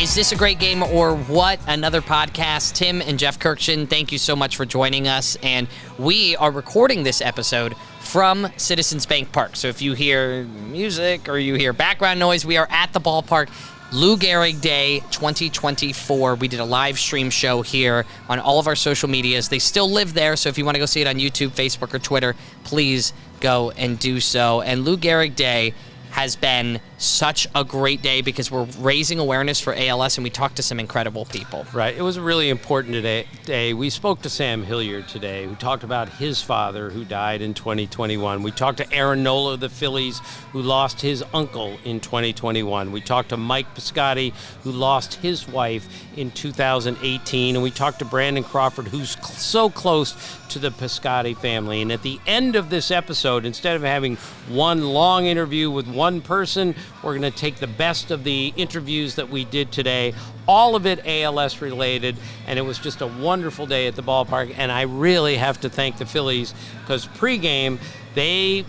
Is this a great game or what? Another podcast. Tim and Jeff Kurkjian, thank you so much for joining us. And we are recording this episode from Citizens Bank Park. So if you hear music or you hear background noise, we are at the ballpark. Lou Gehrig Day 2024. We did a live stream show here on all of our social medias. They still live there, so if you want to go see it on YouTube, Facebook, or Twitter, please go and do so. And Lou Gehrig Day has been such a great day because we're raising awareness for ALS, and we talked to some incredible people. Right. It was a really important day. We spoke to Sam Hilliard today, who talked about his father, who died in 2021. We talked to Aaron Nola of the Phillies, who lost his uncle in 2021. We talked to Mike Piscotty, who lost his wife in 2018. And we talked to Brandon Crawford, who's so close to the Piscotty family. And at the end of this episode, instead of having one long interview with one person, we're going to take the best of the interviews that we did today, all of it ALS related, and it was just a wonderful day at the ballpark. And I really have to thank the Phillies because pregame, they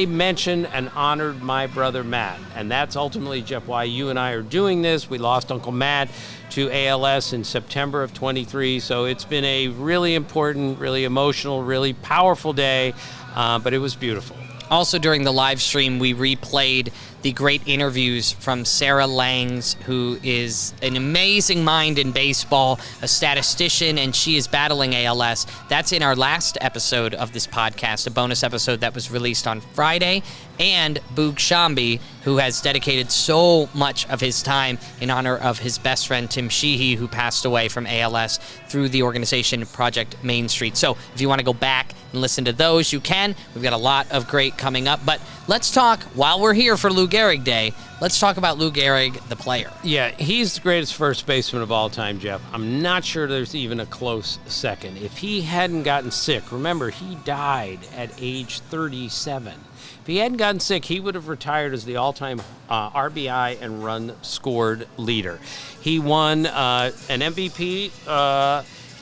mentioned and honored my brother Matt, and that's ultimately, Jeff, why you and I are doing this. We lost Uncle Matt to ALS in September of 23, so it's been a really important, really emotional, really powerful day, but it was beautiful. Also, during the live stream, we replayed the great interviews from Sarah Langs, who is an amazing mind in baseball, a statistician, and she is battling ALS. That's in our last episode of this podcast, a bonus episode that was released on Friday. And Boog Shambi, who has dedicated so much of his time in honor of his best friend, Tim Sheehy, who passed away from ALS through the organization Project Main Street. So if you want to go back and listen to those, you can. We've got a lot of great coming up. But let's talk, while we're here for Lou Gehrig Day, let's talk about Lou Gehrig, the player. Yeah, he's the greatest first baseman of all time, Jeff. I'm not sure there's even a close second. If he hadn't gotten sick, remember, he died at age 37. If he hadn't gotten sick, he would have retired as the all-time RBI and run scored leader. He won an MVP,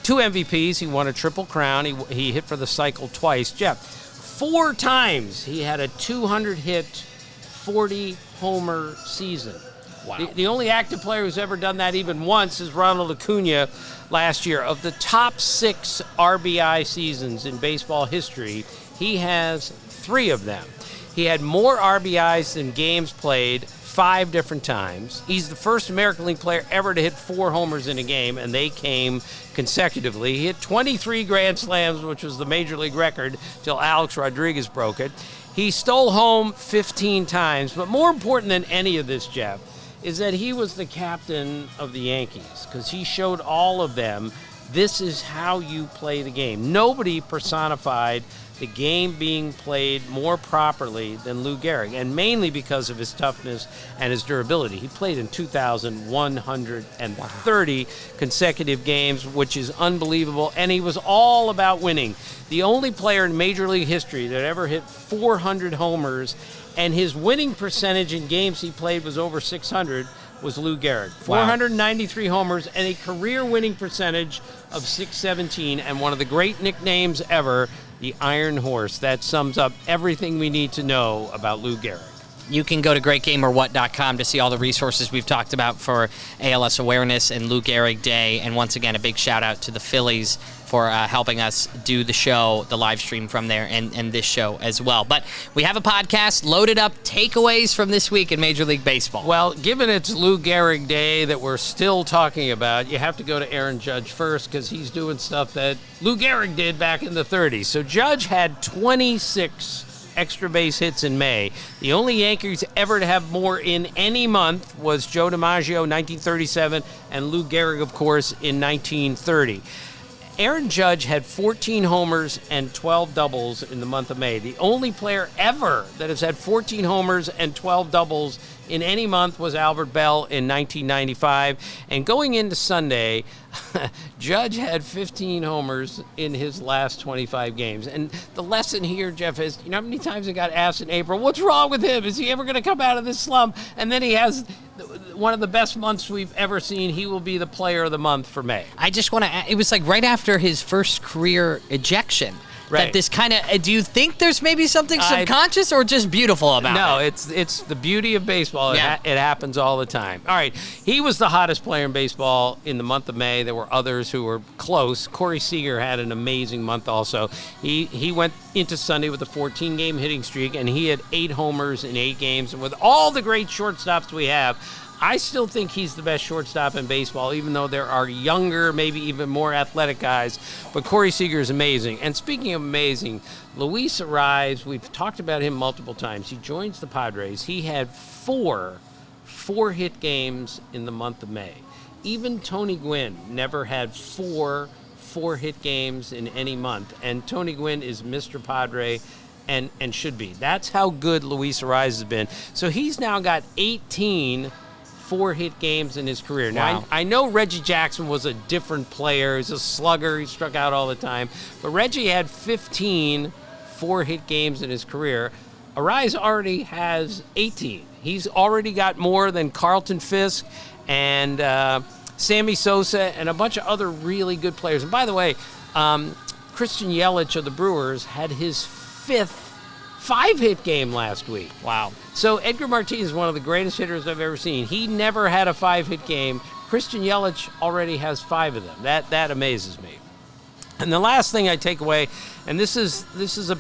2 MVPs. He won a Triple Crown. He hit for the cycle twice. Jeff, 4 times he had a 200-hit, 40-homer season. Wow. The only active player who's ever done that even once is Ronald Acuna last year. Of the top 6 RBI seasons in baseball history, he has 3 of them. He had more RBIs than games played 5 different times. He's the first American League player ever to hit 4 homers in a game, and they came consecutively. He hit 23 Grand Slams, which was the Major League record, till Alex Rodriguez broke it. He stole home 15 times, but more important than any of this, Jeff, is that he was the captain of the Yankees, because he showed all of them this is how you play the game. Nobody personified the game being played more properly than Lou Gehrig, and mainly because of his toughness and his durability. He played in 2,130 consecutive games, which is unbelievable, and he was all about winning. The only player in Major League history that ever hit 400 homers, and his winning percentage in games he played was over 600, was Lou Gehrig. 493 homers and a career winning percentage of .617, and one of the great nicknames ever, the Iron Horse. That sums up everything we need to know about Lou Gehrig. You can go to greatgameorwhat.com to see all the resources we've talked about for ALS awareness and Lou Gehrig Day. And once again, a big shout out to the Phillies for helping us do the show, the live stream from there, and this show as well. But we have a podcast loaded up, takeaways from this week in Major League Baseball. Well, given it's Lou Gehrig Day that we're still talking about, you have to go to Aaron Judge first because he's doing stuff that Lou Gehrig did back in the 30s. So Judge had 26 extra base hits in May. The only Yankees ever to have more in any month was Joe DiMaggio, 1937, and Lou Gehrig, of course, in 1930. Aaron Judge had 14 homers and 12 doubles in the month of May. The only player ever that has had 14 homers and 12 doubles in any month was Albert Bell in 1995. And going into Sunday, Judge had 15 homers in his last 25 games. And the lesson here, Jeff, is, you know how many times I got asked in April, what's wrong with him? Is he ever going to come out of this slump? And then he has one of the best months we've ever seen. He will be the player of the month for May. I just want to, it was like right after his first career ejection. Right. That this kind of, do you think there's maybe something subconscious or just beautiful about it? No, it's the beauty of baseball. Yeah. It happens all the time. All right, he was the hottest player in baseball in the month of May. There were others who were close. Corey Seager had an amazing month also. He went into Sunday with a 14-game hitting streak, and he had 8 homers in 8 games. And with all the great shortstops we have, I still think he's the best shortstop in baseball, even though there are younger, maybe even more athletic guys. But Corey Seager is amazing. And speaking of amazing, Luis arrives. We've talked about him multiple times. He joins the Padres. He had 4 hit games in the month of May. Even Tony Gwynn never had 4 hit games in any month. And Tony Gwynn is Mr. Padre and should be. That's how good Luis Ariz has been. So he's now got 18 4-hit games in his career. Now, Wow. I know Reggie Jackson was a different player. He's a slugger. He struck out all the time. But Reggie had 15 4-hit games in his career. Ariz already has 18. He's already got more than Carlton Fisk and Sammy Sosa and a bunch of other really good players. And by the way, Christian Yelich of the Brewers had his 5th 5-hit game last week. Wow. So Edgar Martinez is one of the greatest hitters I've ever seen. He never had a 5-hit game. Christian Yelich already has 5 of them. That amazes me. And the last thing I take away, and this is a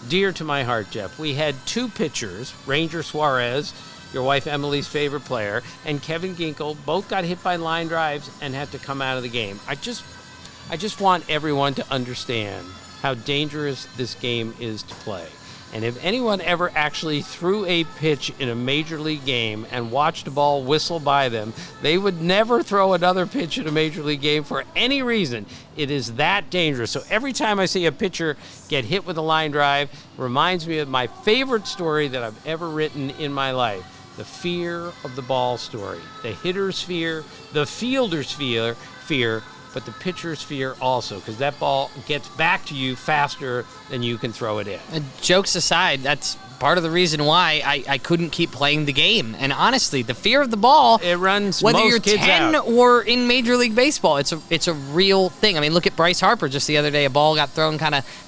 dear to my heart, Jeff. We had 2 pitchers, Ranger Suarez, your wife Emily's favorite player, and Kevin Ginkel, both got hit by line drives and had to come out of the game. I just want everyone to understand how dangerous this game is to play. And if anyone ever actually threw a pitch in a major league game and watched a ball whistle by them, they would never throw another pitch in a major league game for any reason. It is that dangerous. So every time I see a pitcher get hit with a line drive, it reminds me of my favorite story that I've ever written in my life. The fear of the ball story. The hitter's fear, the fielder's fear, but the pitcher's fear also, because that ball gets back to you faster than you can throw it in. Jokes aside, that's part of the reason why I couldn't keep playing the game. And honestly, the fear of the ball, it runs whether most you're kids 10 out. or in Major League Baseball, it's a real thing. I mean, look at Bryce Harper just the other day. A ball got thrown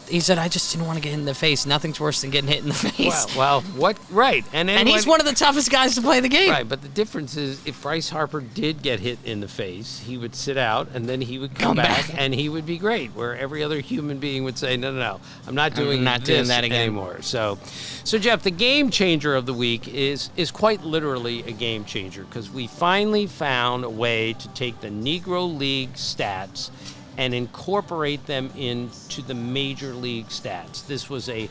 he said, I just didn't want to get hit in the face. Nothing's worse than getting hit in the face. Well, what? Right. And he's one of the toughest guys to play the game. Right, but the difference is if Bryce Harper did get hit in the face, he would sit out, and then he would come back, and he would be great, where every other human being would say, no, I'm not doing that again. Anymore. So Jeff, the game changer of the week is quite literally a game changer, because we finally found a way to take the Negro League stats and incorporate them into the Major League stats. This was a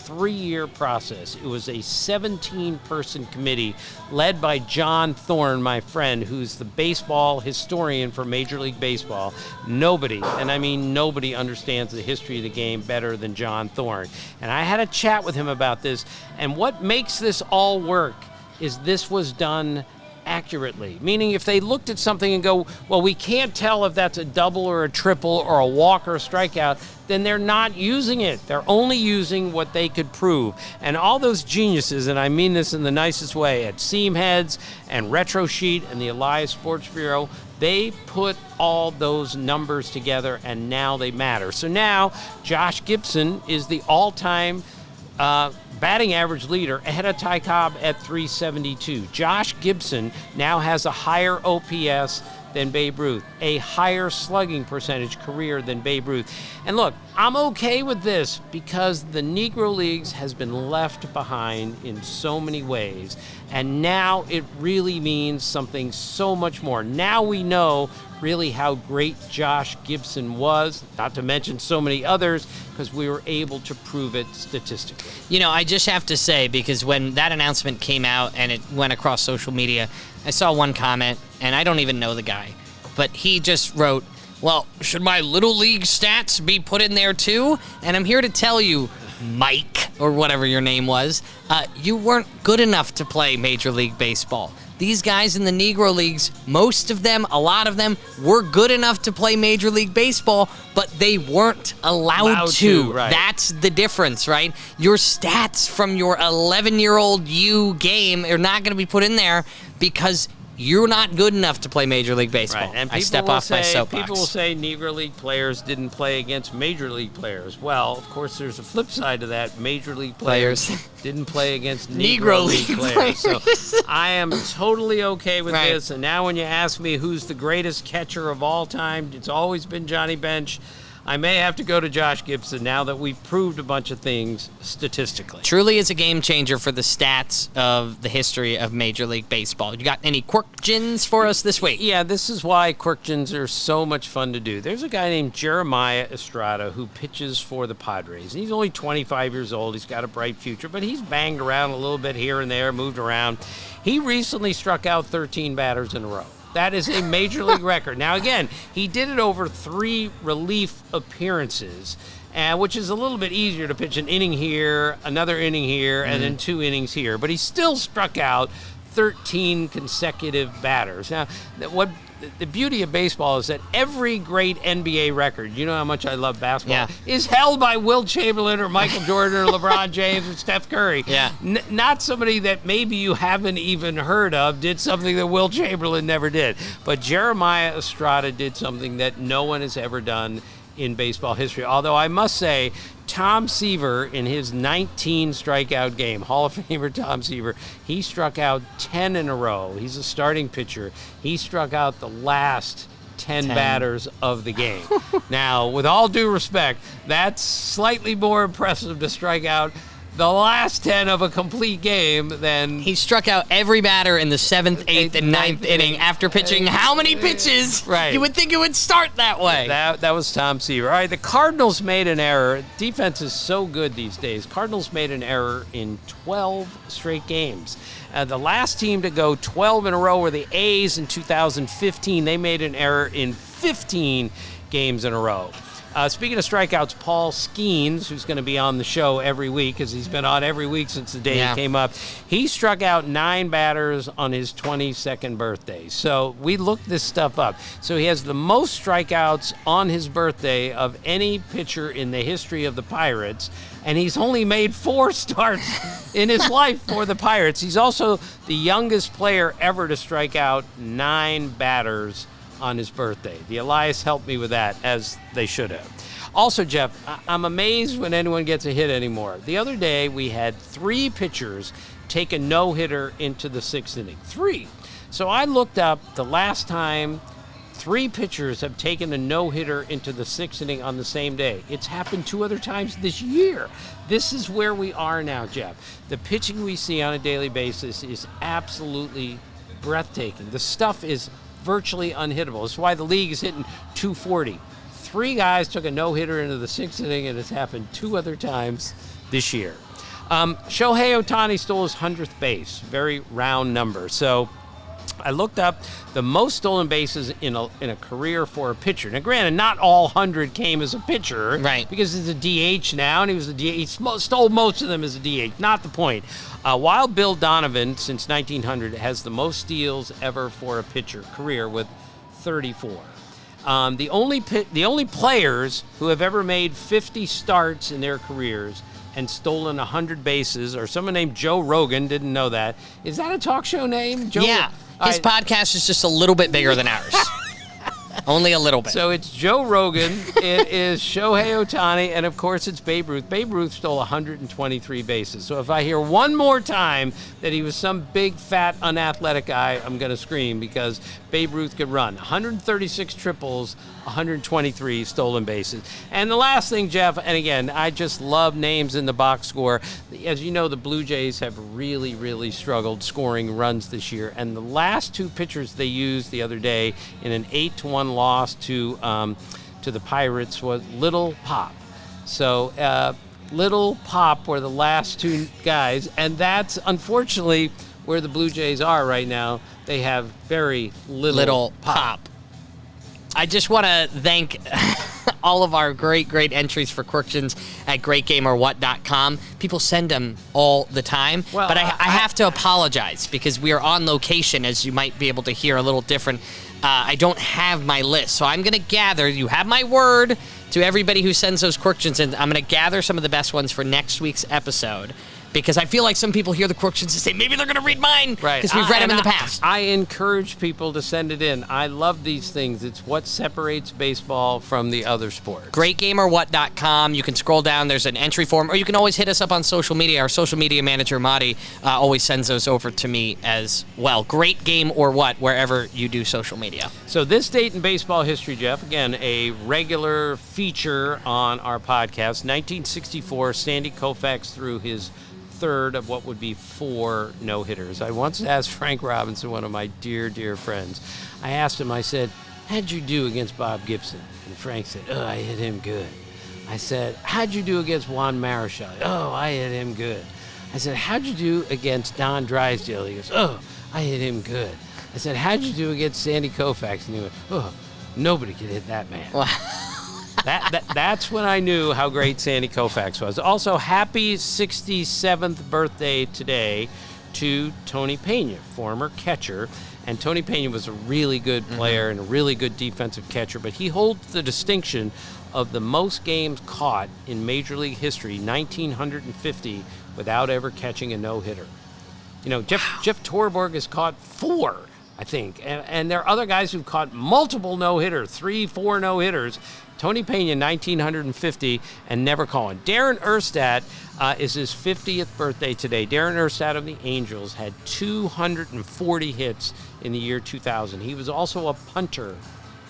3-year process. It was a 17-person committee led by John Thorne, my friend, who's the baseball historian for Major League Baseball. Nobody, and I mean nobody, understands the history of the game better than John Thorne. And I had a chat with him about this, and what makes this all work is this was done accurately, meaning if they looked at something and go, well, we can't tell if that's a double or a triple or a walk or a strikeout, then they're not using it. They're only using what they could prove. And all those geniuses, and I mean this in the nicest way, at Seamheads and Retro Sheet and the Elias Sports Bureau, they put all those numbers together, and now they matter. So now Josh Gibson is the all-time batting average leader ahead of Ty Cobb at 372. Josh Gibson now has a higher OPS than Babe Ruth, a higher slugging percentage career than Babe Ruth. And look, I'm okay with this because the Negro Leagues has been left behind in so many ways, and now it really means something so much more. Now we know really how great Josh Gibson was, not to mention so many others, because we were able to prove it statistically. You know, I just have to say, because when that announcement came out and it went across social media, I saw one comment, and I don't even know the guy, but he just wrote, well, should my Little League stats be put in there too? And I'm here to tell you, Mike, or whatever your name was, you weren't good enough to play Major League Baseball. These guys in the Negro Leagues, most of them, a lot of them, were good enough to play Major League Baseball, but they weren't allowed to. Right. That's the difference, right? Your stats from your 11-year-old you game are not going to be put in there because you're not good enough to play Major League Baseball. Right. And I step off my soapbox. People will say Negro League players didn't play against Major League players. Well, of course, there's a flip side to that. Major League players didn't play against Negro League players. So I am totally okay with this. And now when you ask me who's the greatest catcher of all time, it's always been Johnny Bench. I may have to go to Josh Gibson now that we've proved a bunch of things statistically. Truly is a game changer for the stats of the history of Major League Baseball. You got any Quirkjians for us this week? Yeah, this is why Quirkjians are so much fun to do. There's a guy named Jeremiah Estrada who pitches for the Padres. He's only 25 years old. He's got a bright future, but he's banged around a little bit here and there, moved around. He recently struck out 13 batters in a row. That is a Major League record. Now, again, he did it over 3 relief appearances, which is a little bit easier to pitch an inning here, another inning here, and then 2 innings here. But he still struck out 13 consecutive batters. Now, what the beauty of baseball is that every great NBA record, you know how much I love basketball, is held by Wilt Chamberlain or Michael Jordan or LeBron James or Steph Curry. Yeah. Not somebody that maybe you haven't even heard of did something that Wilt Chamberlain never did. But Jeremiah Estrada did something that no one has ever done in baseball history. Although I must say, Tom Seaver, in his 19 strikeout game, Hall of Famer Tom Seaver, he struck out 10 in a row. He's a starting pitcher. He struck out the last 10 batters of the game. Now, with all due respect, that's slightly more impressive to strike out the last 10 of a complete game than... He struck out every batter in the 7th, 8th, and 9th inning after pitching how many pitches? Right. You would think it would start that way. That was Tom Seaver. All right, the Cardinals made an error. Defense is so good these days. Cardinals made an error in 12 straight games. The last team to go 12 in a row were the A's in 2015. They made an error in 15 games in a row. Speaking of strikeouts, Paul Skeens, who's going to be on the show every week, because he's been on every week since the day he came up, he struck out 9 batters on his 22nd birthday. So we looked this stuff up. So he has the most strikeouts on his birthday of any pitcher in the history of the Pirates, and he's only made 4 starts in his life for the Pirates. He's also the youngest player ever to strike out 9 batters on his birthday. The Elias helped me with that, as they should have. Also, Jeff, I'm amazed when anyone gets a hit anymore. The other day, we had 3 pitchers take a no-hitter into the 6th inning. 3. So I looked up the last time 3 pitchers have taken a no-hitter into the 6th inning on the same day. It's happened 2 other times this year. This is where we are now, Jeff. The pitching we see on a daily basis is absolutely breathtaking. The stuff is virtually unhittable. That's why the league is hitting 240. 3 guys took a no-hitter into the 6th inning, and it's happened 2 other times this year. Shohei Ohtani stole his 100th base. Very round number. So I looked up the most stolen bases in a career for a pitcher. Now, granted, not all 100 came as a pitcher, right? Because he's a DH now, and he was a DH. He stole most of them as a DH. Not the point. While Bill Donovan, since 1900, has the most steals ever for a pitcher career with 34. The only players who have ever made 50 starts in their careers and stolen 100 bases are someone named Joe Rogan. Didn't know that. Is that a talk show name? Joe? Yeah. His podcast is just a little bit bigger than ours. Only a little bit. So it's Joe Rogan, it is Shohei Ohtani, and of course it's Babe Ruth. Babe Ruth stole 123 bases. So if I hear one more time that he was some big, fat, unathletic guy, I'm going to scream, because Babe Ruth could run. 136 triples, 123 stolen bases. And the last thing, Jeff, and again, I just love names in the box score. As you know, the Blue Jays have really, really struggled scoring runs this year. And the last 2 pitchers they used the other day in an 8-1 loss to the Pirates was Little Pop. So Little Pop were the last 2 guys, and that's unfortunately where the Blue Jays are right now. They have very little pop. I just want to thank all of our great entries for Quirkjians at greatgameorwhat.com. People send them all the time, well, but I have to apologize because we are on location, as you might be able to hear a little different. I don't have my list, so I'm going to gather. You have my word to everybody who sends those Quirkjians, and I'm going to gather some of the best ones for next week's episode. because I feel like some people hear the Quirkjians and say, maybe they're going to read mine because we've read them in the past. I encourage people to send it in. I love these things. It's what separates baseball from the other sports. GreatGameOrWhat.com. You can scroll down. There's an entry form, or you can always hit us up on social media. Our social media manager, Madi, always sends those over to me as well. Great Game or What, wherever you do social media. So this date in baseball history, Jeff, again, a regular feature on our podcast. 1964, Sandy Koufax threw his third of what would be 4 no-hitters. I once asked Frank Robinson, one of my dear, dear friends, I asked him, I said, how'd you do against Bob Gibson? And Frank said, oh, I hit him good. I said, how'd you do against Juan Marichal? Oh, I hit him good. I said, how'd you do against Don Drysdale? He goes, oh, I hit him good. I said, how'd you do against Sandy Koufax? And he went, oh, nobody could hit that man. Wow. That's when I knew how great Sandy Koufax was. Also, happy 67th birthday today to Tony Pena, former catcher. And Tony Pena was a really good player and a really good defensive catcher, but he holds the distinction of the most games caught in Major League history, 1,950, without ever catching a no-hitter. You know, Jeff Torborg has caught 4, I think. And there are other guys who've caught multiple no-hitters, 3, 4 no-hitters. Tony Pena, 1,950, and never calling. Darren Erstad is his 50th birthday today. Darren Erstad of the Angels had 240 hits in the year 2000. He was also a punter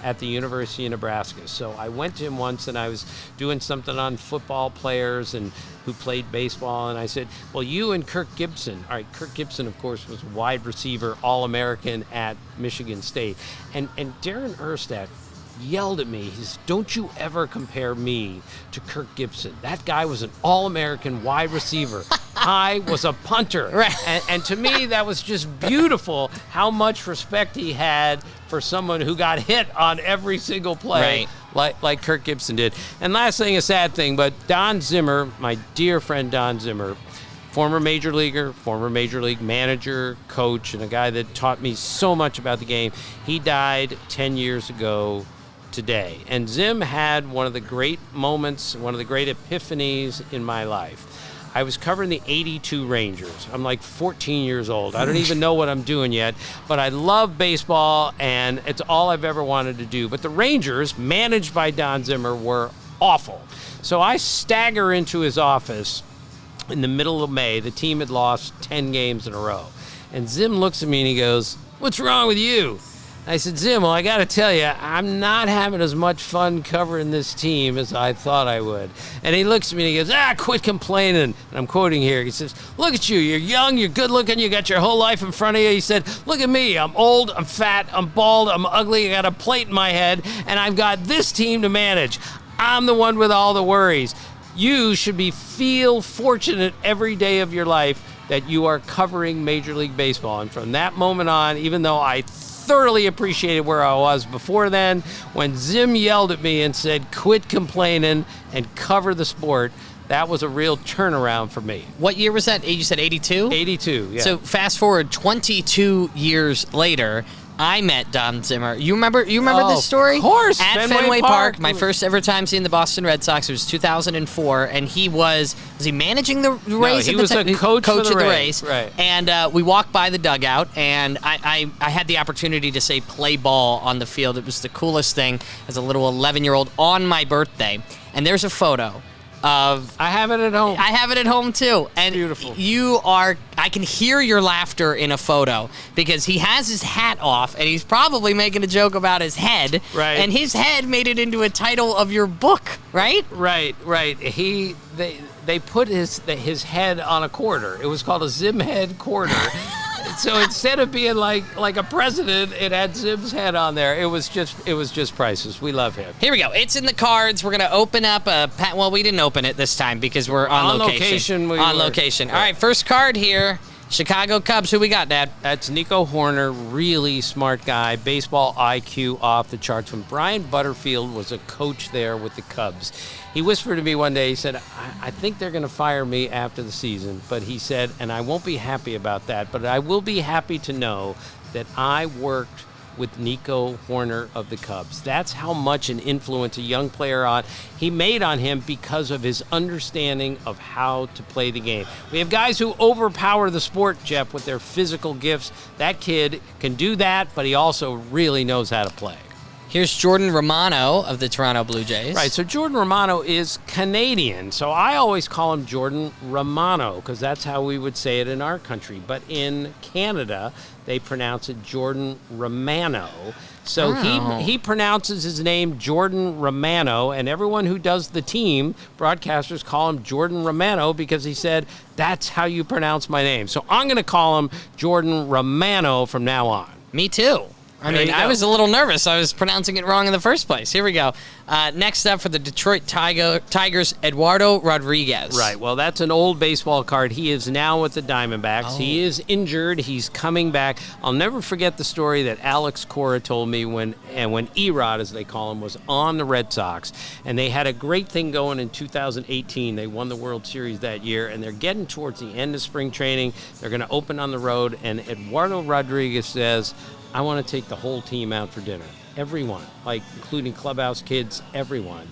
at the University of Nebraska. So I went to him once, and I was doing something on football players and who played baseball, and I said, well, you and Kirk Gibson. All right, Kirk Gibson, of course, was a wide receiver, All-American at Michigan State. And Darren Erstad yelled at me. He says, don't you ever compare me to Kirk Gibson. That guy was an All-American wide receiver. I was a punter. Right. And to me, that was just beautiful how much respect he had for someone who got hit on every single play, like Kirk Gibson did. And last thing, a sad thing, but Don Zimmer, my dear friend Don Zimmer, former major leaguer, former major league manager, coach, and a guy that taught me so much about the game, he died 10 years ago today. And Zim had one of the great moments, one of the great epiphanies in my life. I was covering the 82 Rangers. I'm like 14 years old. I don't even know what I'm doing yet, but I love baseball, and it's all I've ever wanted to do. But the Rangers, managed by Don Zimmer, were awful. So I stagger into his office in the middle of May. The team had lost 10 games in a row. And Zim looks at me and he goes, what's wrong with you? I said, Zim, well, I got to tell you, I'm not having as much fun covering this team as I thought I would. And he looks at me and he goes, quit complaining. And I'm quoting here. He says, look at you. You're young. You're good looking. You got your whole life in front of you. He said, look at me. I'm old. I'm fat. I'm bald. I'm ugly. I got a plate in my head. And I've got this team to manage. I'm the one with all the worries. You should feel fortunate every day of your life that you are covering Major League Baseball. And from that moment on, even though I thoroughly appreciated where I was before then, when Zim yelled at me and said, quit complaining and cover the sport, that was a real turnaround for me. What year was that? You said 82? 82, yeah. So fast forward 22 years later, I met Don Zimmer. You remember this story? Of course. At Fenway Park. My first ever time seeing the Boston Red Sox. It was 2004, and he was he managing the Rays? No, he was a coach of the Rays. Right. And we walked by the dugout, and I had the opportunity to say play ball on the field. It was the coolest thing as a little 11-year-old on my birthday. And there's a photo of... I have it at home. I have it at home, too. And beautiful. I can hear your laughter in a photo because he has his hat off, and he's probably making a joke about his head. Right. And his head made it into a title of your book, right? Right. They put his head on a quarter. It was called a Zim head quarter. So instead of being like a president, it had Zim's head on there. It was just priceless. We love him. Here we go. It's in the cards. We're gonna open up well, we didn't open it this time because we're on location. On location. All right, first card here. Chicago Cubs. Who we got, Dad? That's Nico Horner, really smart guy, baseball IQ off the charts. When Brian Butterfield was a coach there with the Cubs, he whispered to me one day, he said, I think they're going to fire me after the season, but he said, and I won't be happy about that, but I will be happy to know that I worked with Nico Horner of the Cubs. That's how much an influence a young player he made on him because of his understanding of how to play the game. We have guys who overpower the sport, Jeff, with their physical gifts. That kid can do that, but he also really knows how to play. Here's Jordan Romano of the Toronto Blue Jays. Right, so Jordan Romano is Canadian. So I always call him Jordan Romano because that's how we would say it in our country. But in Canada, they pronounce it Jordan Romano. So he pronounces his name Jordan Romano, and everyone who does the team, broadcasters call him Jordan Romano because he said, that's how you pronounce my name. So I'm going to call him Jordan Romano from now on. Me too. I mean, I was a little nervous. I was pronouncing it wrong in the first place. Here we go. Next up for the Detroit Tigers, Eduardo Rodriguez. Right. Well, that's an old baseball card. He is now with the Diamondbacks. Oh. He is injured. He's coming back. I'll never forget the story that Alex Cora told me when Erod, as they call him, was on the Red Sox. And they had a great thing going in 2018. They won the World Series that year, and they're getting towards the end of spring training. They're going to open on the road, and Eduardo Rodriguez says, I want to take the whole team out for dinner. Everyone, like including clubhouse kids, everyone.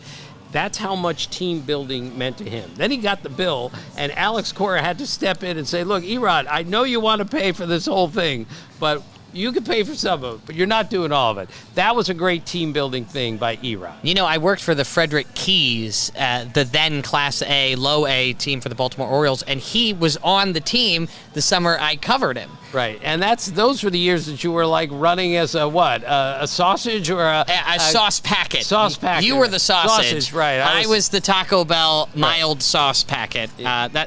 That's how much team building meant to him. Then he got the bill, and Alex Cora had to step in and say, look, Erod, I know you want to pay for this whole thing, but you can pay for some of it, but you're not doing all of it. That was a great team-building thing by Erod. You know, I worked for the Frederick Keys, the then Class A, Low A team for the Baltimore Orioles, and he was on the team the summer I covered him. Right, and those were the years that you were like running as a sausage or a sauce packet. Sauce packet. You were the sausage. Right. I was the Taco Bell mild sauce packet.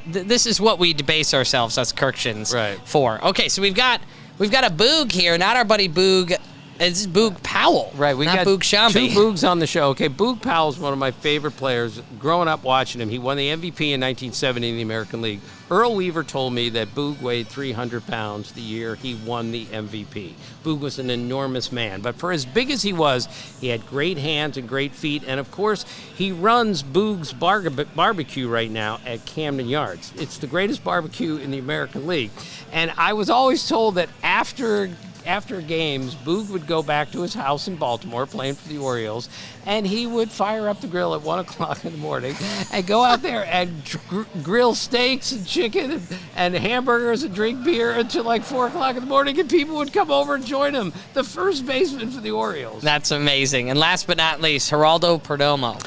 This is what we debase ourselves as Quirkjians for. Okay, so we've got a Boog here, not our buddy Boog. It's Boog Powell. Right, we got Boog Shambi. 2 Boogs on the show. Okay, Boog Powell's one of my favorite players. Growing up watching him, he won the MVP in 1970 in the American League. Earl Weaver told me that Boog weighed 300 pounds the year he won the MVP. Boog was an enormous man, but for as big as he was, he had great hands and great feet, and of course, he runs Boog's barbecue right now at Camden Yards. It's the greatest barbecue in the American League, and I was always told that after games, Boog would go back to his house in Baltimore playing for the Orioles, and he would fire up the grill at 1 o'clock in the morning and go out there and grill steaks and chicken and hamburgers and drink beer until like 4 o'clock in the morning, and people would come over and join him, the first baseman for the Orioles. That's amazing. And last but not least, Geraldo Perdomo.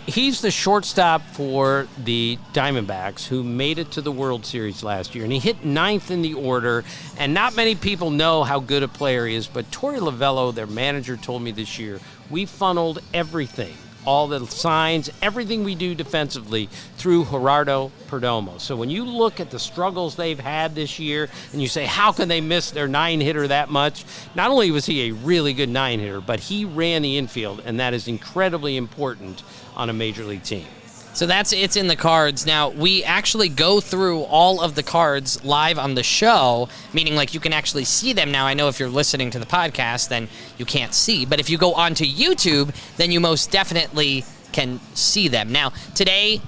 He's the shortstop for the Diamondbacks who made it to the World Series last year, and he hit 9th in the order, and not many people know how good a player he is, but Torey Lovello, their manager, told me this year, we funneled everything, all the signs, everything we do defensively through Geraldo Perdomo. So when you look at the struggles they've had this year and you say, how can they miss their 9-hitter that much? Not only was he a really good 9-hitter, but he ran the infield, and that is incredibly important on a major league team. So it's in the cards. Now, we actually go through all of the cards live on the show, meaning like you can actually see them now. I know if you're listening to the podcast, then you can't see. But if you go onto YouTube, then you most definitely can see them. Now, today,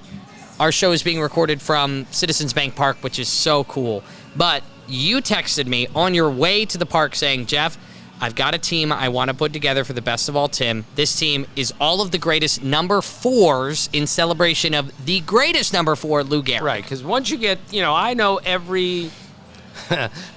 our show is being recorded from Citizens Bank Park, which is so cool. But you texted me on your way to the park saying, Jeff, I've got a team I want to put together for the best of all Tim. This team is all of the greatest number 4s in celebration of the greatest number 4, Lou Gehrig. Right, because once you get, I know every,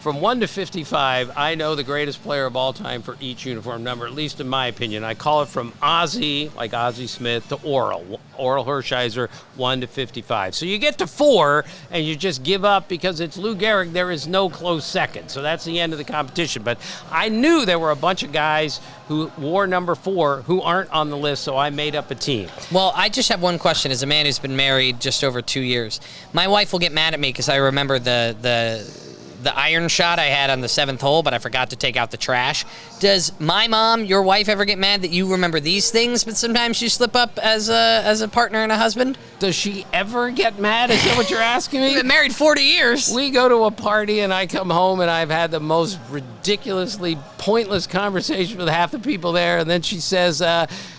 from 1 to 55, I know the greatest player of all time for each uniform number, at least in my opinion. I call it from Ozzie, like Ozzie Smith, to Oral Hershiser, 1 to 55. So you get to 4, and you just give up because it's Lou Gehrig. There is no close second. So that's the end of the competition. But I knew there were a bunch of guys who wore number 4 who aren't on the list, so I made up a team. Well, I just have one question. As a man who's been married just over 2 years, my wife will get mad at me because I remember the iron shot I had on the 7th hole, but I forgot to take out the trash. Does my mom, your wife, ever get mad that you remember these things, but sometimes you slip up as a partner and a husband? Does she ever get mad? Is that what you're asking me? We've been married 40 years. We go to a party and I come home and I've had the most ridiculously pointless conversation with half the people there. And then she says,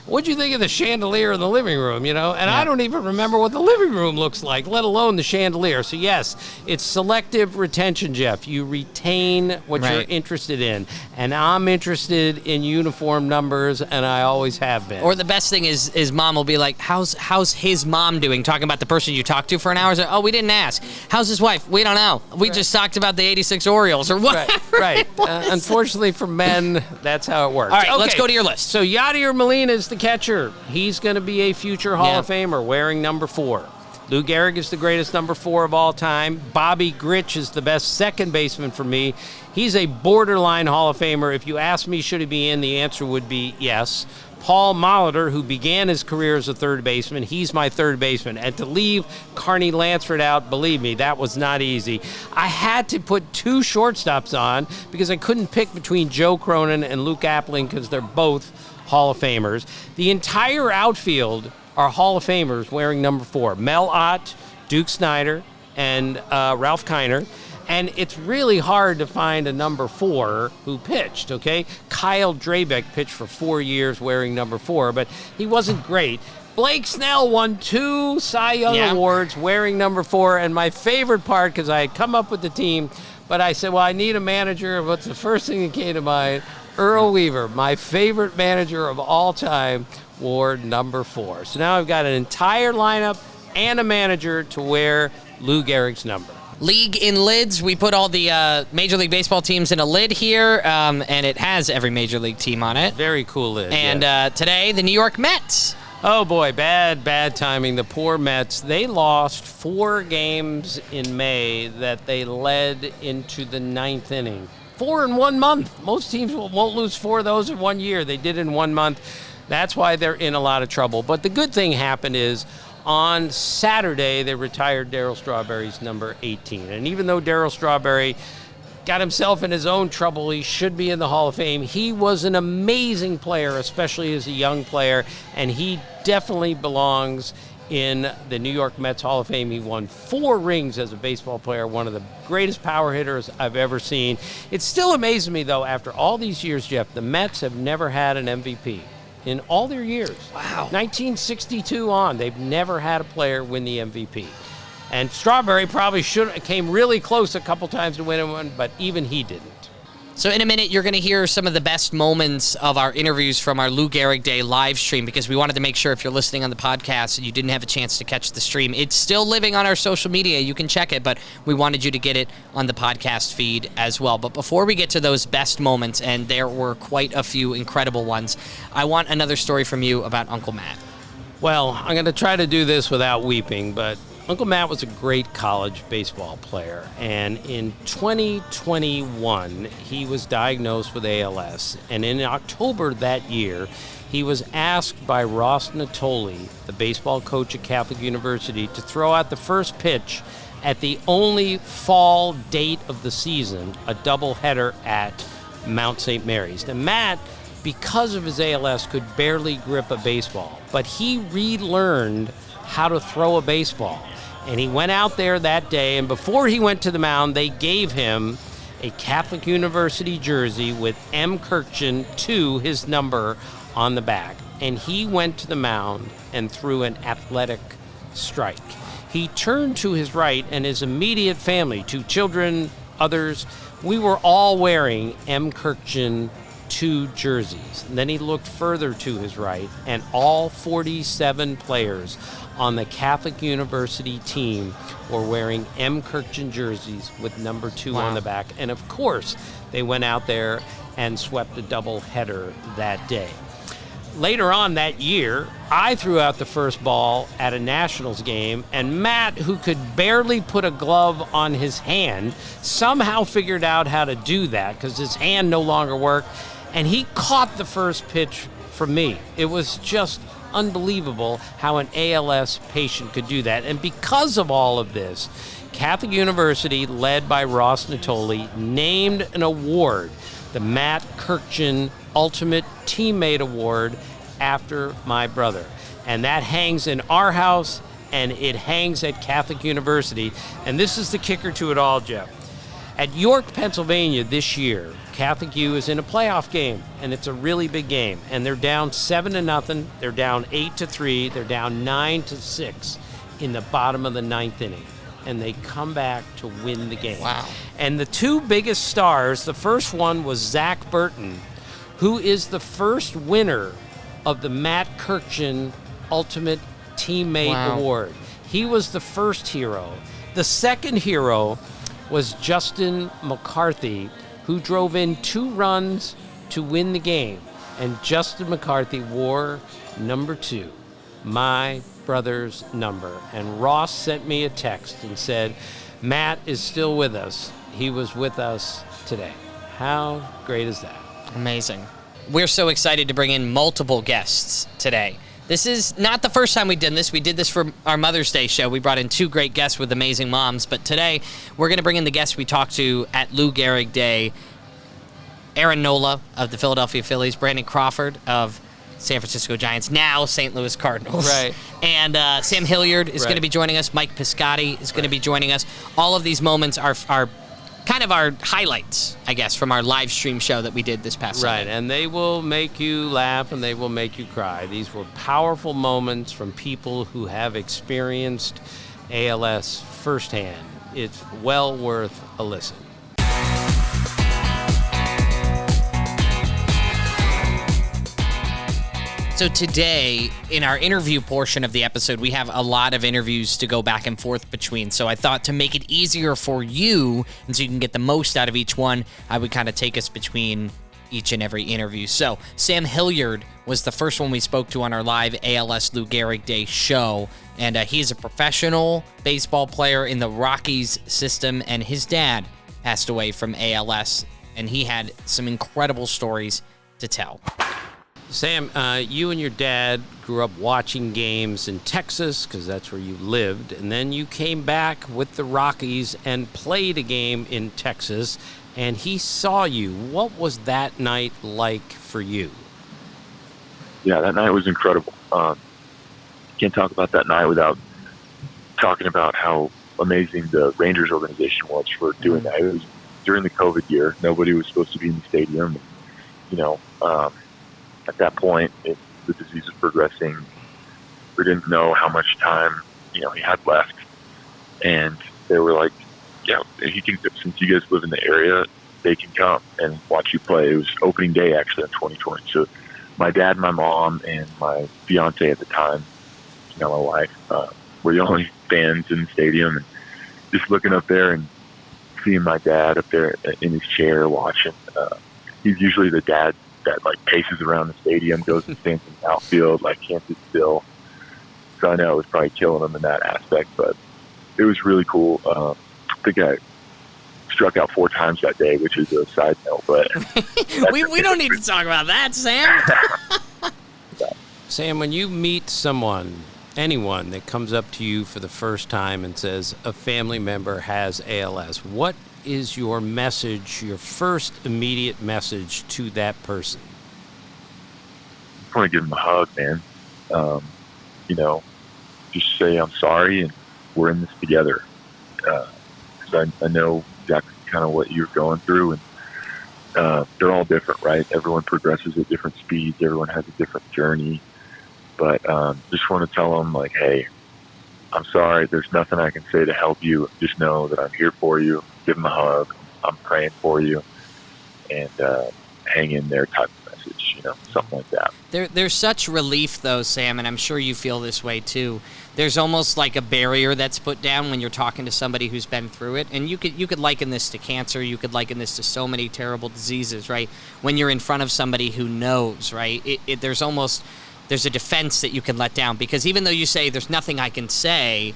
what'd you think of the chandelier in the living room? And I don't even remember what the living room looks like, let alone the chandelier. So yes, it's selective retention, Jeff. You retain what you're interested in. And I'm interested in uniform numbers, and I always have been. Or the best thing is mom will be like, how's his mom doing? Talking about the person you talked to for an hour. So, we didn't ask. How's his wife? We don't know. We just talked about the 86 Orioles or whatever. Right. Unfortunately for men, that's how it works. All right, let's go to your list. So Yadier Molina is the catcher. He's going to be a future Hall of Famer wearing number 4. Lou Gehrig is the greatest number 4 of all time. Bobby Gritch is the best second baseman for me. He's a borderline Hall of Famer. If you ask me, should he be in, the answer would be yes. Paul Molitor, who began his career as a third baseman, he's my third baseman. And to leave Carney Lansford out, believe me, that was not easy. I had to put 2 shortstops on because I couldn't pick between Joe Cronin and Luke Appling because they're both Hall of Famers. The entire outfield are Hall of Famers wearing number 4. Mel Ott, Duke Snider, and Ralph Kiner. And it's really hard to find a number 4 who pitched, okay? Kyle Drabeck pitched for 4 years wearing number 4, but he wasn't great. Blake Snell won 2 Cy Young Awards wearing number 4, and my favorite part, because I had come up with the team, but I said, I need a manager. What's the first thing that came to mind? Earl Weaver, my favorite manager of all time, wore number 4. So now I've got an entire lineup and a manager to wear Lou Gehrig's number. League in lids. We put all the Major League Baseball teams in a lid here, and it has every Major League team on it. Very cool lid. And today, the New York Mets. Oh, boy, bad timing. The poor Mets, they lost 4 games in May that they led into the 9th inning. 4 in 1 month. Most teams won't lose 4 of those in 1 year. They did in 1 month. That's why they're in a lot of trouble. But the good thing happened is on Saturday, they retired Darryl Strawberry's number 18. And even though Darryl Strawberry got himself in his own trouble, he should be in the Hall of Fame. He was an amazing player, especially as a young player, and he definitely belongs in the New York Mets Hall of Fame. He won 4 rings as a baseball player, one of the greatest power hitters I've ever seen. It still amazes me, though, after all these years, Jeff, the Mets have never had an MVP. In all their years. Wow. 1962 on, they've never had a player win the MVP. And Strawberry probably came really close a couple times to winning one, but even he didn't. So in a minute, you're going to hear some of the best moments of our interviews from our Lou Gehrig Day live stream, because we wanted to make sure if you're listening on the podcast and you didn't have a chance to catch the stream, it's still living on our social media. You can check it, but we wanted you to get it on the podcast feed as well. But before we get to those best moments, and there were quite a few incredible ones, I want another story from you about Uncle Matt. Well, I'm going to try to do this without weeping, but Uncle Matt was a great college baseball player, and in 2021, he was diagnosed with ALS, and in October that year, he was asked by Ross Natoli, the baseball coach at Catholic University, to throw out the first pitch at the only fall date of the season, a doubleheader at Mount St. Mary's. Now, Matt, because of his ALS, could barely grip a baseball, but he relearned how to throw a baseball. And he went out there that day, and before he went to the mound, they gave him a Catholic University jersey with M. Kurkjian 2, his number, on the back. And he went to the mound and threw an athletic strike. He turned to his right, and his immediate family, 2 children, others, we were all wearing M. Kurkjian 2 jerseys. And then he looked further to his right, and all 47 players on the Catholic University team were wearing M. Kurkjian jerseys with number 2 on the back. And of course, they went out there and swept a doubleheader that day. Later on that year, I threw out the first ball at a Nationals game, and Matt, who could barely put a glove on his hand, somehow figured out how to do that because his hand no longer worked, and he caught the first pitch from me. It was just unbelievable how an ALS patient could do that. And because of all of this, Catholic University, led by Ross Natoli, named an award, the Matt Kurkjian Ultimate Teammate Award, after my brother. And that hangs in our house and it hangs at Catholic University. And this is the kicker to it all, Jeff. At York, Pennsylvania this year, Catholic U is in a playoff game, and it's a really big game. And they're down 7-0. They're down 8-3. They're down 9-6 in the bottom of the ninth inning. And they come back to win the game. Wow. And the two biggest stars, the first one was Zach Burton, who is the first winner of the Matt Kurkjian Ultimate Teammate Award. He was the first hero. The second hero was Justin McCarthy, who drove in 2 runs to win the game. And Justin McCarthy wore number 2, my brother's number. And Ross sent me a text and said, Matt is still with us. He was with us today. How great is that? Amazing. We're so excited to bring in multiple guests today. This is not the first time we've done this. We did this for our Mother's Day show. We brought in 2 great guests with amazing moms. But today, we're going to bring in the guests we talked to at Lou Gehrig Day. Aaron Nola of the Philadelphia Phillies, Brandon Crawford of San Francisco Giants, now St. Louis Cardinals. Right. And Sam Hilliard is going to be joining us. Mike Piscotty is going to be joining us. All of these moments are kind of our highlights, I guess, from our live stream show that we did this past Sunday. Right, and they will make you laugh and they will make you cry. These were powerful moments from people who have experienced ALS firsthand. It's well worth a listen. So today, in our interview portion of the episode, we have a lot of interviews to go back and forth between. So I thought to make it easier for you, and so you can get the most out of each one, I would kind of take us between each and every interview. So Sam Hilliard was the first one we spoke to on our live ALS Lou Gehrig Day show. And he's a professional baseball player in the Rockies system, and his dad passed away from ALS, and he had some incredible stories to tell. Sam, you and your dad grew up watching games in Texas because that's where you lived, and then you came back with the Rockies and played a game in Texas, and he saw you. What was that night like for you? Yeah, that night was incredible. Can't talk about that night without talking about how amazing the Rangers organization was for doing that. It was during the COVID year. Nobody was supposed to be in the stadium. You know, at that point, the disease was progressing. We didn't know how much time, he had left. And they were like, yeah, he can, since you guys live in the area, they can come and watch you play. It was opening day, actually, in 2020. So my dad, my mom, and my fiance at the time, my wife, were the only fans in the stadium. And just looking up there and seeing my dad up there in his chair watching. He's usually the dad that paces around the stadium, goes and stands in the outfield, can't sit still. So I know it was probably killing him in that aspect, but it was really cool. I think I struck out 4 times that day, which is a side note, but we don't need to talk about that, Sam. Sam, when you meet anyone that comes up to you for the first time and says a family member has ALS, what is your message, your first immediate message to that person? I want to give him a hug, man. Just say I'm sorry and we're in this together. Because I know exactly kind of what you're going through, and they're all different, right? Everyone progresses at different speeds. Everyone has a different journey. But just want to tell them, hey, I'm sorry. There's nothing I can say to help you. Just know that I'm here for you. Give them a hug. I'm praying for you, and hang in there type of message, something like that. There's such relief, though, Sam, and I'm sure you feel this way, too. There's almost like a barrier that's put down when you're talking to somebody who's been through it, and you could liken this to cancer. You could liken this to so many terrible diseases, right? When you're in front of somebody who knows, right, there's a defense that you can let down, because even though you say there's nothing I can say,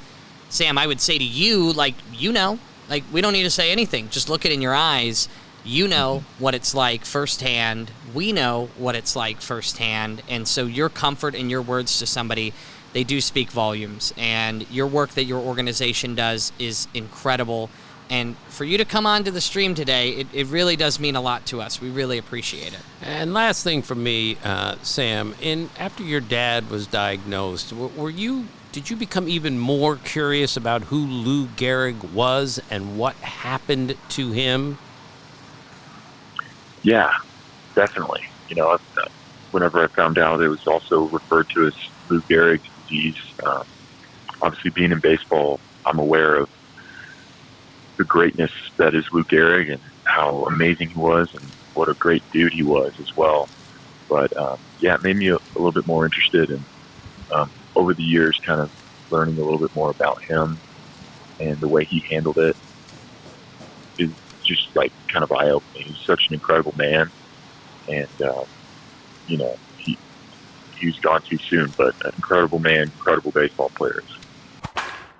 Sam, I would say to you, we don't need to say anything. Just look it in your eyes. You know what it's like firsthand. We know what it's like firsthand. And so your comfort and your words to somebody, they do speak volumes. And your work that your organization does is incredible. And for you to come onto the stream today, it really does mean a lot to us. We really appreciate it. And last thing from me, Sam, after your dad was diagnosed, were you did you become even more curious about who Lou Gehrig was and what happened to him? Yeah, definitely. Whenever I found out it was also referred to as Lou Gehrig's disease, obviously being in baseball, I'm aware of the greatness that is Lou Gehrig and how amazing he was and what a great dude he was as well. But it made me a little bit more interested in, over the years, kind of learning a little bit more about him and the way he handled it is just like kind of eye-opening. He's such an incredible man, and he's gone too soon, but an incredible man, incredible baseball players.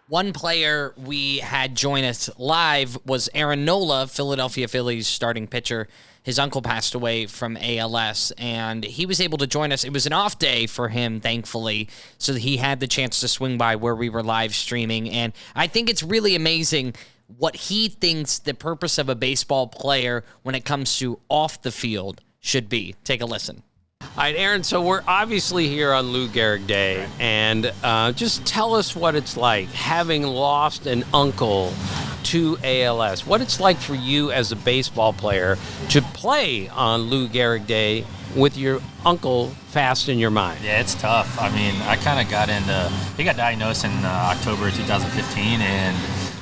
One player we had join us live was Aaron Nola, Philadelphia Phillies starting pitcher. His uncle passed away from ALS, and he was able to join us. It was an off day for him, thankfully, so that he had the chance to swing by where we were live streaming. And I think it's really amazing what he thinks the purpose of a baseball player when it comes to off the field should be. Take a listen. All right, Aaron, so we're obviously here on Lou Gehrig Day, and just tell us what it's like having lost an uncle to ALS, what it's like for you as a baseball player to play on Lou Gehrig Day with your uncle fast in your mind. Yeah, it's tough. I mean, I kind of he got diagnosed in October 2015, and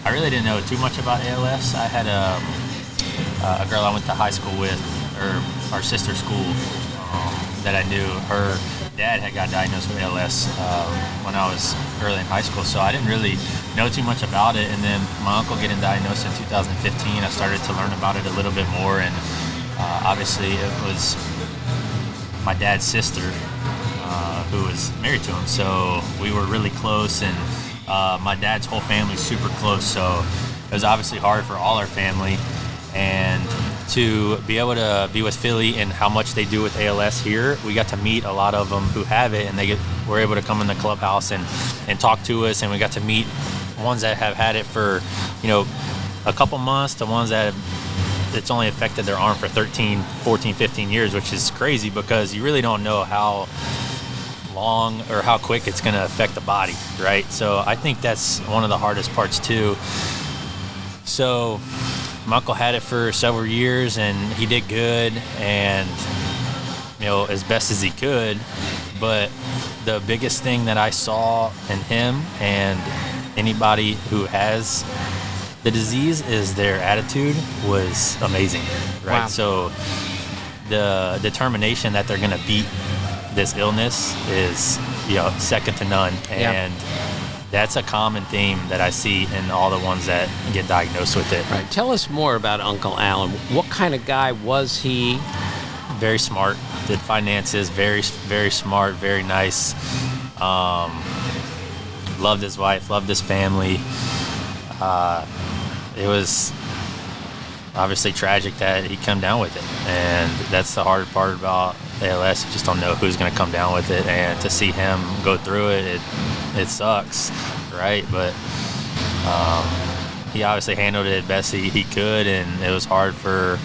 I really didn't know too much about ALS. I had a girl I went to high school with, or our sister school, that I knew. Her dad had got diagnosed with ALS when I was early in high school, so I didn't really know too much about it. And then my uncle getting diagnosed in 2015, I started to learn about it a little bit more, and obviously it was my dad's sister who was married to him, so we were really close, and my dad's whole family's super close, so it was obviously hard for all our family. And to be able to be with Philly and how much they do with ALS here, we got to meet a lot of them who have it, and were able to come in the clubhouse and talk to us, and we got to meet ones that have had it for, a couple months to ones that it's only affected their arm for 13, 14, 15 years, which is crazy because you really don't know how long or how quick it's going to affect the body, right? So I think that's one of the hardest parts too. So my uncle had it for several years, and he did good, and as best as he could. But the biggest thing that I saw in him and anybody who has the disease is their attitude was amazing, right? Wow. So the determination that they're going to beat this illness is, second to none, and that's a common theme that I see in all the ones that get diagnosed with it. Right. Tell us more about Uncle Alan. What kind of guy was he? Very smart. Did finances. Very, very smart. Very nice. Loved his wife. Loved his family. It was obviously tragic that he come down with it, and that's the hard part about ALS. You just don't know who's going to come down with it, and to see him go through it sucks, right? But he obviously handled it best he could, and it was hard for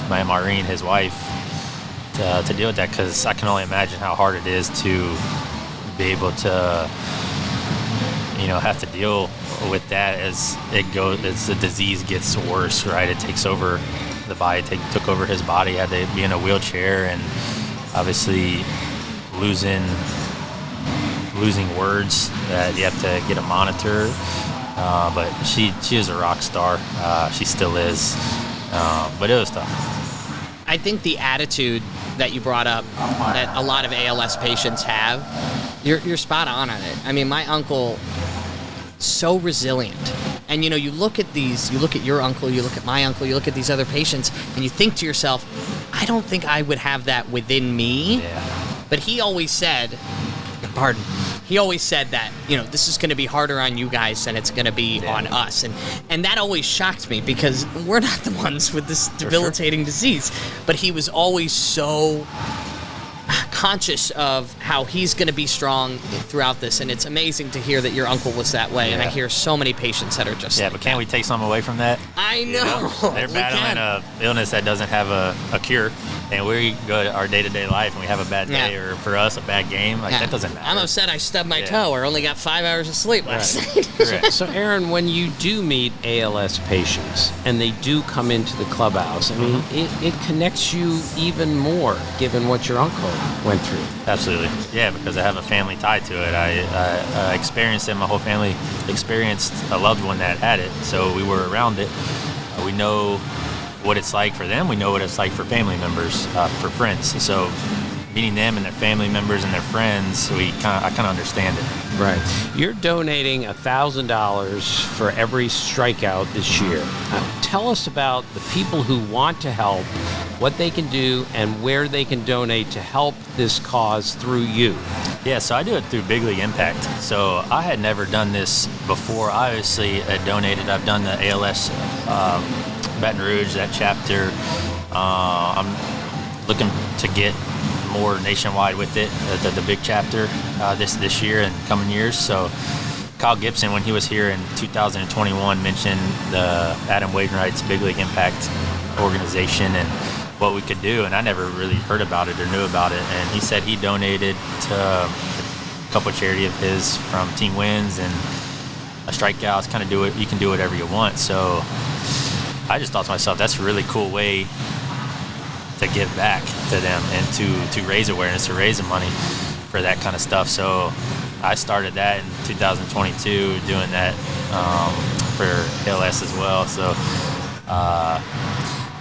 my Maureen, his wife, to deal with that, because I can only imagine how hard it is to be able to have to deal with that as the disease gets worse, right? It takes over the body, took over his body, had to be in a wheelchair, and obviously losing words that you have to get a monitor. But she is a rock star. She still is. But it was tough. I think the attitude that you brought up that a lot of ALS patients have, you're spot on it. I mean, my uncle, so resilient. And you look at your uncle, you look at my uncle, you look at these other patients, and you think to yourself, I don't think I would have that within me. Yeah. But he always said that, this is going to be harder on you guys than it's going to be on us. And that always shocked me, because we're not the ones with this debilitating disease. But he was always so conscious of how he's going to be strong throughout this, and it's amazing to hear that your uncle was that way. And I hear so many patients that are just but can't we take some away from that? I know. They're battling an illness that doesn't have a cure, and we go to our day-to-day life and we have a bad day or for us a bad game, like that doesn't matter. I'm upset I stubbed my toe or only got 5 hours of sleep last night. Correct. So, Aaron, when you do meet ALS patients and they do come into the clubhouse, I mean, it connects you even more given what your uncle went through. Absolutely. Yeah, because I have a family tied to it. I experienced it. My whole family experienced a loved one that had it, so we were around it. We know what it's like for them. We know what it's like for family members, for friends. So meeting them and their family members and their friends, I kind of understand it. Right. You're donating $1,000 for every strikeout this year. Tell us about the people who want to help, what they can do, and where they can donate to help this cause through you. Yeah, so I do it through Big League Impact. So I had never done this before. I obviously had donated. I've done the ALS Baton Rouge, that chapter. I'm looking to get more nationwide with it, the big chapter this year and coming years. So Kyle Gibson, when he was here in 2021, mentioned the Adam Wainwright's Big League Impact organization and what we could do, and I never really heard about it or knew about it. And he said he donated to a couple of charity of his, from team wins and strikeouts. Kind of do it. You can do whatever you want. So I just thought to myself, that's a really cool way to give back to them and to raise awareness, to raise the money for that kind of stuff. So I started that in 2022, doing that for ALS as well. So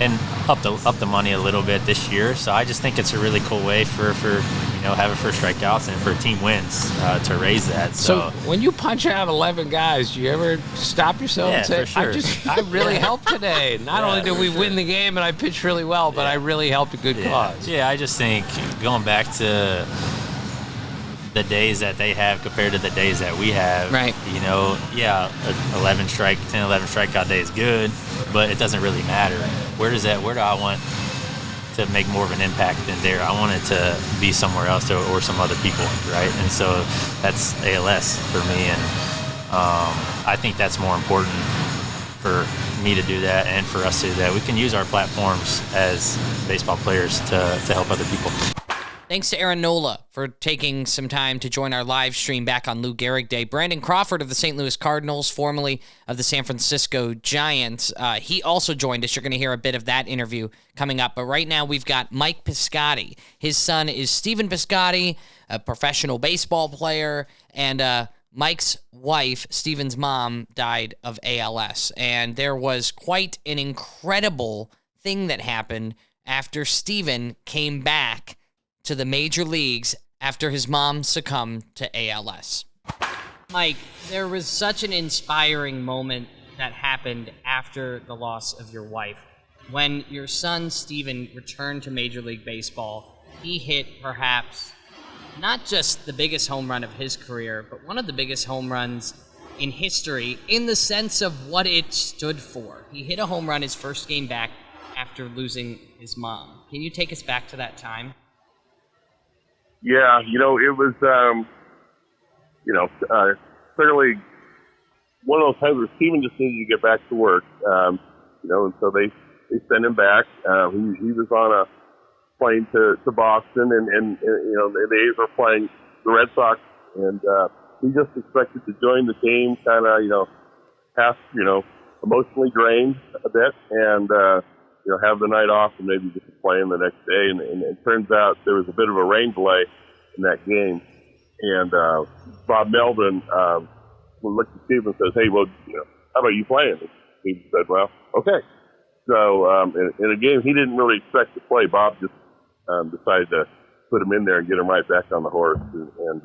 and up the money a little bit this year. So I just think it's a really cool way for having for strikeouts and for team wins to raise that. So when you punch out 11 guys, do you ever stop yourself and say, for sure. I really helped today. Not only did we win the game and I pitched really well, but I really helped a good cause. Yeah, I just think going back to the days that they have compared to the days that we have, right? 11 strikeout day is good, but it doesn't really matter. Where do I want to make more of an impact than there? I want it to be somewhere else or some other people, right? And so that's ALS for me, and I think that's more important for me to do that and for us to do that. We can use our platforms as baseball players to help other people. Thanks to Aaron Nola for taking some time to join our live stream back on Lou Gehrig Day. Brandon Crawford of the St. Louis Cardinals, formerly of the San Francisco Giants, he also joined us. You're going to hear a bit of that interview coming up. But right now we've got Mike Piscotty. His son is Stephen Piscotty, a professional baseball player, and Mike's wife, Stephen's mom, died of ALS. And there was quite an incredible thing that happened after Stephen came back to the major leagues after his mom succumbed to ALS. Mike, there was such an inspiring moment that happened after the loss of your wife. When your son, Stephen, returned to Major League Baseball, he hit perhaps not just the biggest home run of his career, but one of the biggest home runs in history in the sense of what it stood for. He hit a home run his first game back after losing his mom. Can you take us back to that time? Yeah, it was, clearly one of those times where Stephen just needed to get back to work, and so they sent him back. He was on a plane to Boston, and the A's were playing the Red Sox, and he just expected to join the game, kind of, half, emotionally drained a bit, and have the night off and maybe just play in the next day. And it turns out there was a bit of a rain delay in that game. And Bob Melvin looked at Steve and says, "Hey, well, how about you playing?" And Steve said, "Well, okay." So in a game he didn't really expect to play, Bob just decided to put him in there and get him right back on the horse. And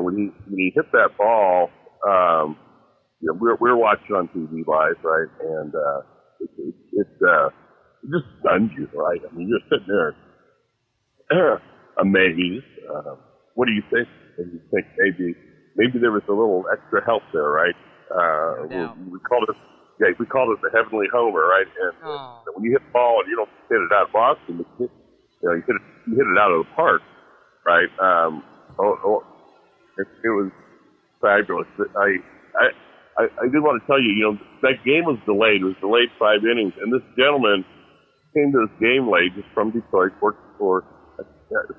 when he hit that ball, we're watching on TV live, right? And it just stuns you, right? I mean, you're sitting there amazed. What do you think? And you think maybe there was a little extra help there, right? We called it the heavenly homer, right? And when you hit the ball and you don't hit it out of Boston, you hit it out of the park, right? It was fabulous. I did want to tell you, that game was delayed. It was delayed 5 innings, and this gentleman came to this game late, just from Detroit, worked for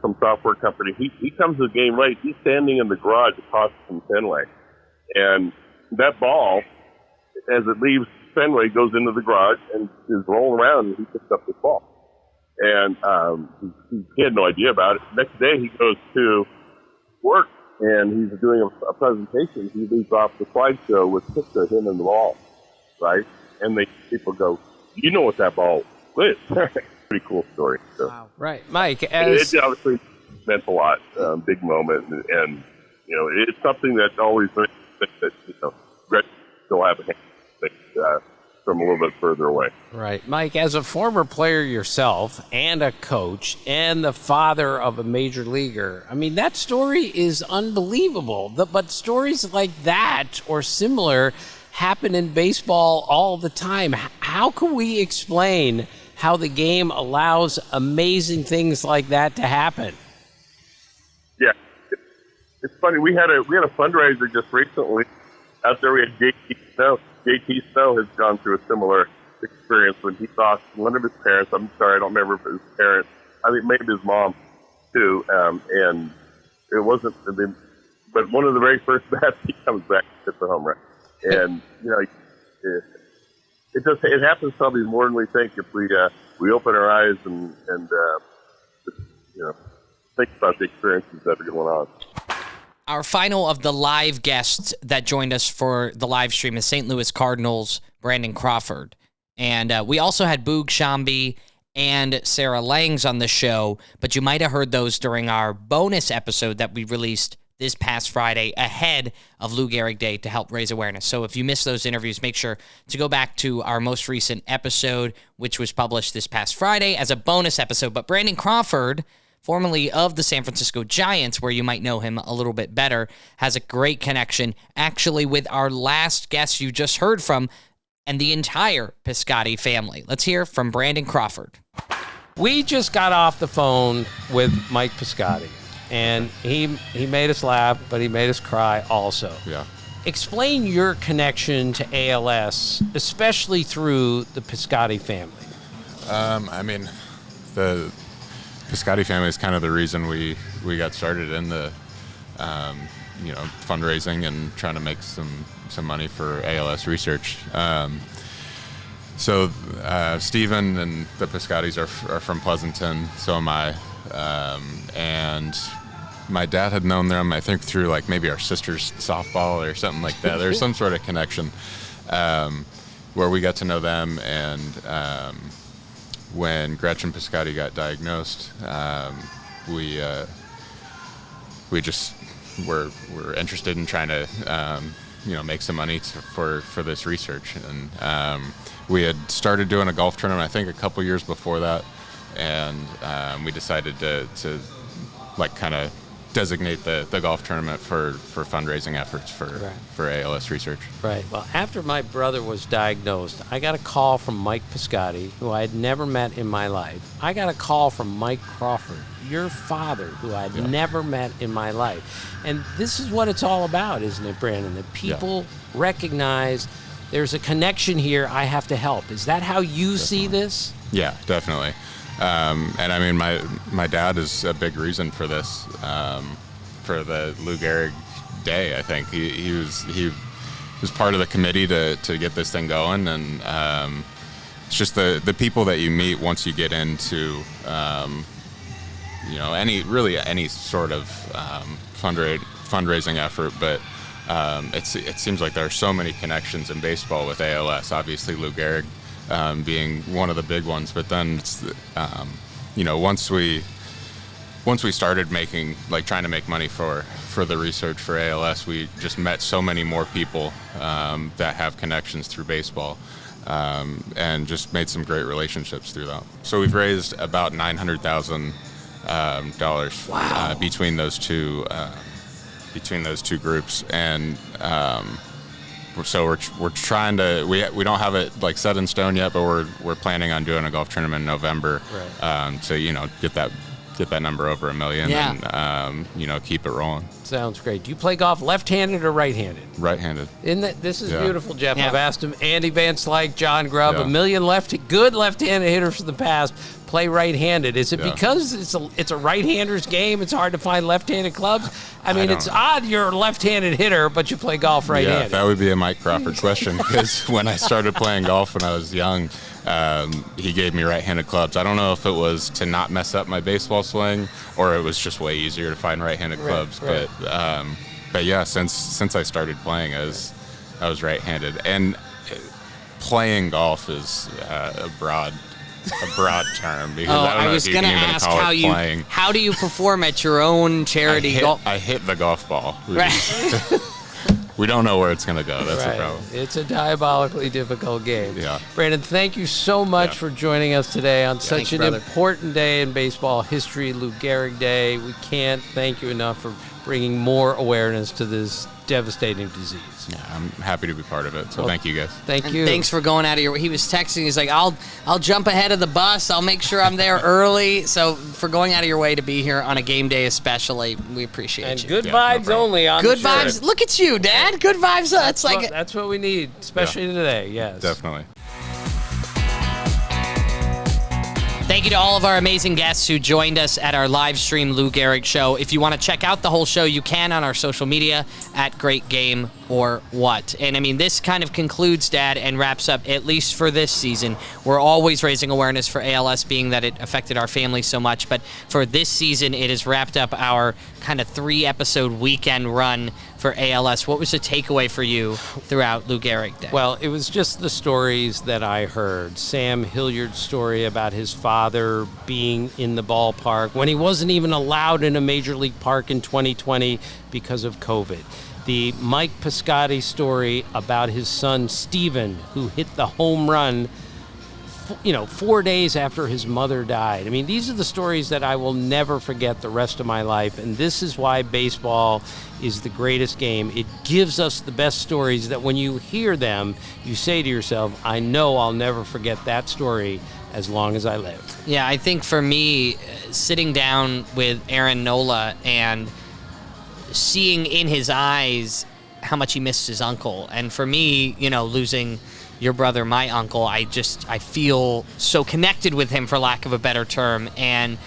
some software company. He comes to the game late. He's standing in the garage across from Fenway. And that ball, as it leaves Fenway, goes into the garage and is rolling around, and he picks up this ball. And he had no idea about it. Next day, he goes to work, and he's doing a presentation. He leaves off the slideshow with a picture of him and the ball, right? And people go, you know what that ball is. Pretty cool story. So, wow. Right. Mike, it obviously meant a lot, big moment, and it's something that always makes that, Gretchen still have a hand from a little bit further away. Right. Mike, as a former player yourself and a coach and the father of a major leaguer, I mean, that story is unbelievable. But stories like that or similar happen in baseball all the time. How can we explain how the game allows amazing things like that to happen? Yeah. It's funny. We had a fundraiser just recently out there. We had JT Snow. JT Snow has gone through a similar experience when he lost one of his parents. I'm sorry, I don't remember if it was his parents. I think maybe his mom too. And it wasn't. But one of the very first bats, he comes back and hits a home run. And it happens probably more than we think if we open our eyes and think about the experiences that are going on. Our final of the live guests that joined us for the live stream is St. Louis Cardinals' Brandon Crawford. And we also had Boog Shambi and Sarah Langs on the show, but you might have heard those during our bonus episode that we released this past Friday ahead of Lou Gehrig Day to help raise awareness. So if you missed those interviews, make sure to go back to our most recent episode, which was published this past Friday as a bonus episode. But Brandon Crawford, formerly of the San Francisco Giants, where you might know him a little bit better, has a great connection actually with our last guest you just heard from and the entire Piscotty family. Let's hear from Brandon Crawford. We just got off the phone with Mike Piscotty, and he made us laugh, but he made us cry also. Yeah. Explain your connection to ALS, especially through the Piscotty family. I mean, the Piscotty family is kind of the reason we got started in the fundraising and trying to make some money for ALS research. So Stephen and the Piscottys are from Pleasanton, so am I. And my dad had known them, I think, through like maybe our sister's softball or something like that. There's some sort of connection where we got to know them. And when Gretchen Piscotty got diagnosed, we just were interested in trying to make some money for this research. And we had started doing a golf tournament, I think, a couple years before that, and we decided to like kind of designate the golf tournament for fundraising efforts for ALS research. Right. Well, after my brother was diagnosed, I got a call from Mike Piscotty, who I had never met in my life. I got a call from Mike Crawford, your father, who I'd never met in my life. And this is what it's all about, isn't it, Brandon? That people recognize there's a connection here, I have to help. Is that how you see this? Yeah, definitely. And I mean, my dad is a big reason for this, for the Lou Gehrig Day. I think he was part of the committee to get this thing going, and it's just the people that you meet once you get into any sort of fundraising effort. But it seems like there are so many connections in baseball with ALS. Obviously, Lou Gehrig being one of the big ones, but then it's, once we started trying to make money for the research for ALS, we just met so many more people that have connections through baseball, and just made some great relationships through that. So we've raised about $900,000 between those two groups, and so we're trying to, we don't have it like set in stone yet, but we're planning on doing a golf tournament in November, right, to get that number over $1 million, and keep it rolling. Sounds great. Do you play golf left-handed or right-handed? Right-handed. This is Yeah. beautiful, Jeff. Yeah. I've asked him, Andy Van Slyke, John Grubb, Yeah. a million good left-handed hitters from the past play right-handed. Is it Yeah. because it's a right-hander's game? It's hard to find left-handed clubs? I mean, it's odd you're a left-handed hitter, but you play golf right-handed. Yeah, that would be a Mike Crawford question, because when I started playing golf when I was young, he gave me right-handed clubs. I don't know if it was to not mess up my baseball swing, or it was just way easier to find right-handed clubs. Right. But yeah, since I started playing, I was right-handed, and playing golf is a broad term, because I don't know was if you going to can even ask call it playing. how do you perform at your own charity golf? I hit the golf ball. Right. We don't know where it's going to go. That's the Right. problem. It's a diabolically difficult game. Yeah. Brandon, thank you so much Yeah. for joining us today on such Thank you, an brother. important day in baseball history, Lou Gehrig Day. We can't thank you enough for bringing more awareness to this devastating disease. Yeah, I'm happy to be part of it. So thank you guys. Thank And you. thanks for going out of your way. He was texting. He's like, I'll jump ahead of the bus. I'll make sure I'm there early. So for going out of your way to be here on a game day especially, we appreciate And you. good Yeah, no vibes problem. only on Good the shirt. vibes. Look at you, Dad. Good vibes. That's like That's what we need, especially today. Yes. Definitely. Thank you to all of our amazing guests who joined us at our live stream Lou Gehrig show. If you want to check out the whole show, you can on our social media at Great Game or What. And I mean, this kind of concludes, Dad, and wraps up, at least for this season. We're always raising awareness for ALS, being that it affected our family so much. But for this season, it has wrapped up our kind of 3-episode weekend run for ALS. What was the takeaway for you throughout Lou Gehrig Day? Well, it was just the stories that I heard. Sam Hilliard's story about his father being in the ballpark when he wasn't even allowed in a major league park in 2020 because of COVID. The Mike Piscotty story about his son Stephen, who hit the home run 4 days after his mother died. I mean, these are the stories that I will never forget the rest of my life, and this is why baseball is the greatest game. It gives us the best stories that when you hear them, you say to yourself, I know I'll never forget that story as long as I live. Yeah, I think for me, sitting down with Aaron Nola and seeing in his eyes how much he missed his uncle, and for me, losing your brother, my uncle, I feel so connected with him, for lack of a better term. And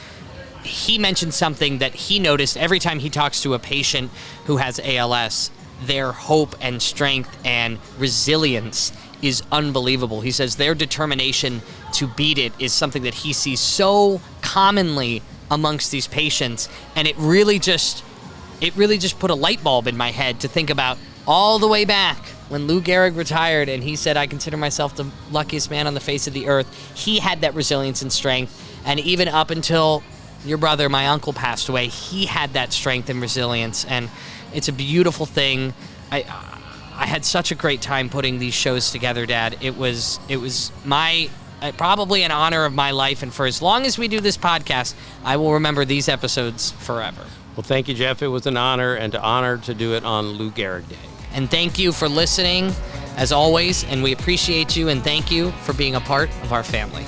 he mentioned something that he noticed every time he talks to a patient who has ALS. Their hope and strength and resilience is unbelievable. He says their determination to beat it is something that he sees so commonly amongst these patients. And it really just put a light bulb in my head to think about all the way back when Lou Gehrig retired and he said, I consider myself the luckiest man on the face of the earth. He had that resilience and strength. And even up until your brother, my uncle, passed away, he had that strength and resilience. And it's a beautiful thing. I had such a great time putting these shows together, Dad. It was my probably an honor of my life. And for as long as we do this podcast, I will remember these episodes forever. Well, thank you, Jeff. It was an honor, and an honor to do it on Lou Gehrig Day. And thank you for listening, as always, and we appreciate you, and thank you for being a part of our family.